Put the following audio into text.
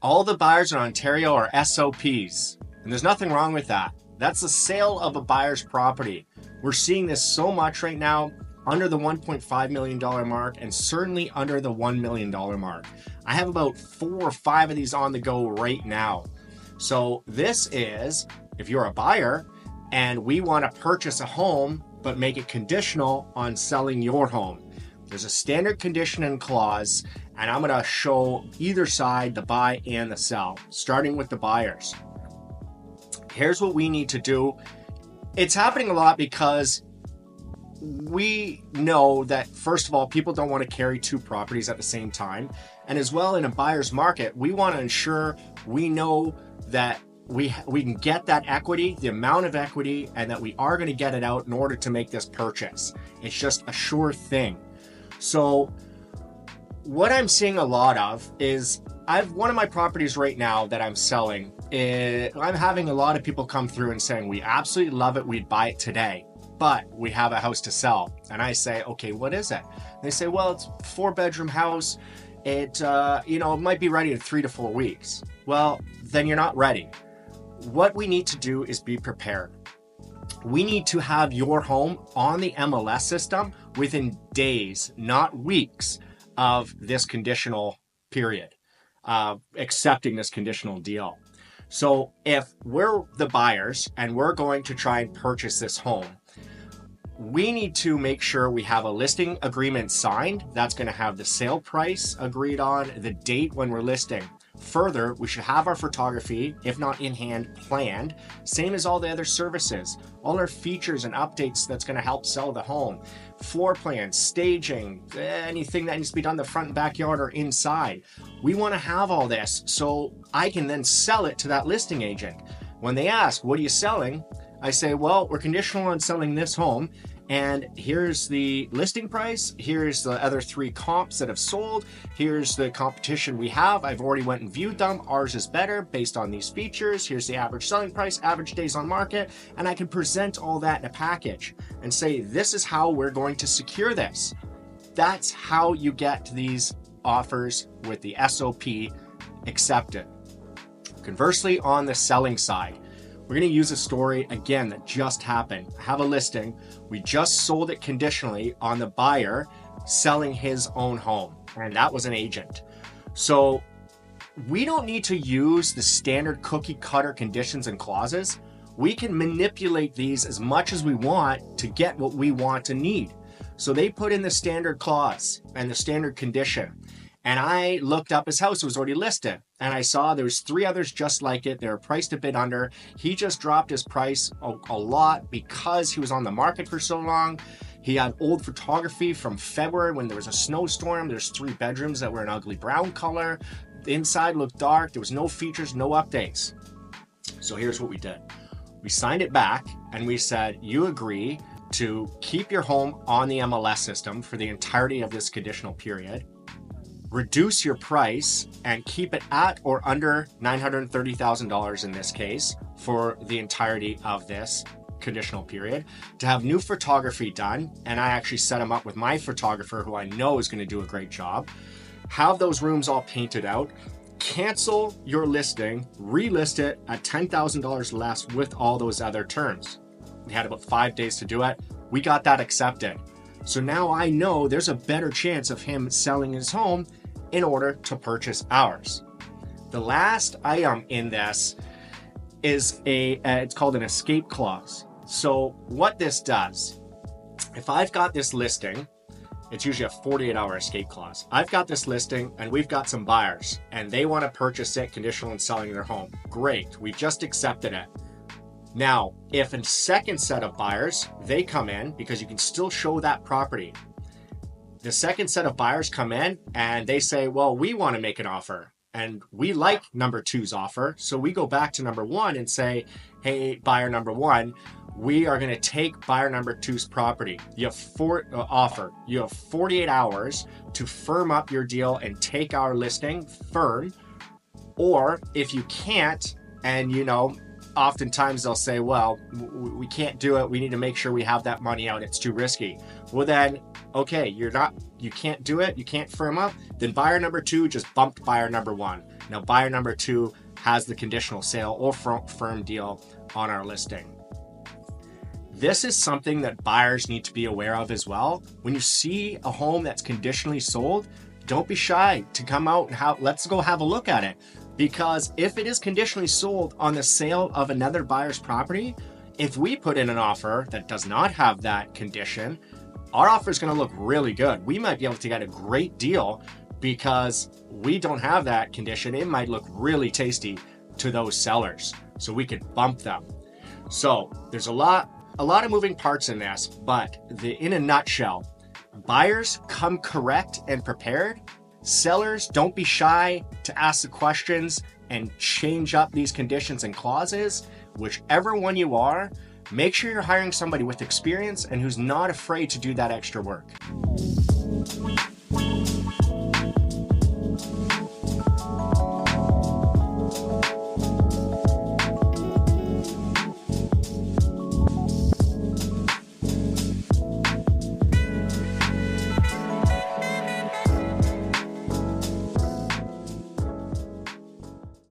All the buyers in Ontario are SOPs, and there's nothing wrong with that. That's the sale of a buyer's property. We're seeing this so much right now, under the $1.5 million mark and certainly under the $1 million mark. I have about 4 or 5 of these on the go right now. So this is, if you're a buyer and we want to purchase a home, but make it conditional on selling your home. There's a standard condition and clause, and I'm going to show either side, the buy and the sell, starting with the buyers. Here's what we need to do. It's happening a lot because we know that, first of all, people don't want to carry 2 properties at the same time. And as well, in a buyer's market, we want to ensure we know that we can get that equity, the amount of equity, and that we are going to get it out in order to make this purchase. It's just a sure thing. So what I'm seeing a lot of is one of my properties right now that I'm selling. I'm having a lot of people come through and saying, we absolutely love it. We'd buy it today, but we have a house to sell. And I say, okay, what is it? They say, well, it's a 4-bedroom house. It might be ready in 3 to 4 weeks. Well, then you're not ready. What we need to do is be prepared. We need to have your home on the MLS system within days, not weeks, of this conditional period, accepting this conditional deal. So if we're the buyers and we're going to try and purchase this home, we need to make sure we have a listing agreement signed. That's going to have the sale price agreed on, the date when we're listing. Further, we should have our photography, if not in hand, planned, same as all the other services, all our features and updates that's going to help sell the home, floor plans, staging, anything that needs to be done in the front and backyard or inside. We want to have all this so I can then sell it to that listing agent. When they ask, what are you selling? I say, well, we're conditional on selling this home, and here's the listing price, here's the other 3 comps that have sold, here's the competition we have, I've already went and viewed them, ours is better based on these features, here's the average selling price, average days on market, and I can present all that in a package and say, this is how we're going to secure this. That's how you get these offers with the SOP accepted. Conversely, on the selling side, we're going to use a story, again, that just happened. I have a listing. We just sold it conditionally on the buyer selling his own home, and that was an agent. So we don't need to use the standard cookie cutter conditions and clauses. We can manipulate these as much as we want to get what we want and need. So they put in the standard clause and the standard condition. And I looked up his house, it was already listed. And I saw there was 3 others just like it. They were priced a bit under. He just dropped his price a lot because he was on the market for so long. He had old photography from February when there was a snowstorm. There's 3 bedrooms that were an ugly brown color. The inside looked dark. There was no features, no updates. So here's what we did. We signed it back and we said, you agree to keep your home on the MLS system for the entirety of this conditional period, reduce your price and keep it at or under $930,000 in this case for the entirety of this conditional period, to have new photography done, and I actually set him up with my photographer who I know is going to do a great job, have those rooms all painted out, cancel your listing, relist it at $10,000 less with all those other terms. We had about 5 days to do it. We got that accepted. So now I know there's a better chance of him selling his home in order to purchase ours. The last item in this is it's called an escape clause. So what this does, if I've got this listing, it's usually a 48-hour escape clause. I've got this listing and we've got some buyers and they want to purchase it conditional on selling their home. Great, we just accepted it. Now, if a second set of buyers, they come in, because you can still show that property. The second set of buyers come in and they say, well, we want to make an offer and we like number 2's offer. So we go back to number 1 and say, hey, buyer number 1, we are going to take buyer number 2's property. You have You have 48 hours to firm up your deal and take our listing firm. Or if you can't, and oftentimes they'll say, well, we can't do it. We need to make sure we have that money out. It's too risky. Well then, okay, you can't do it. You can't firm up. Then buyer number 2 just bumped buyer number 1. Now, buyer number 2 has the conditional sale or firm deal on our listing. This is something that buyers need to be aware of as well. When you see a home that's conditionally sold, don't be shy to come out and let's go have a look at it. Because if it is conditionally sold on the sale of another buyer's property, if we put in an offer that does not have that condition, our offer is going to look really good. We might be able to get a great deal because we don't have that condition. It might look really tasty to those sellers, so we could bump them. So there's a lot of moving parts in this, but in a nutshell, buyers come correct and prepared. Sellers, don't be shy to ask the questions and change up these conditions and clauses. Whichever one you are, make sure you're hiring somebody with experience and who's not afraid to do that extra work.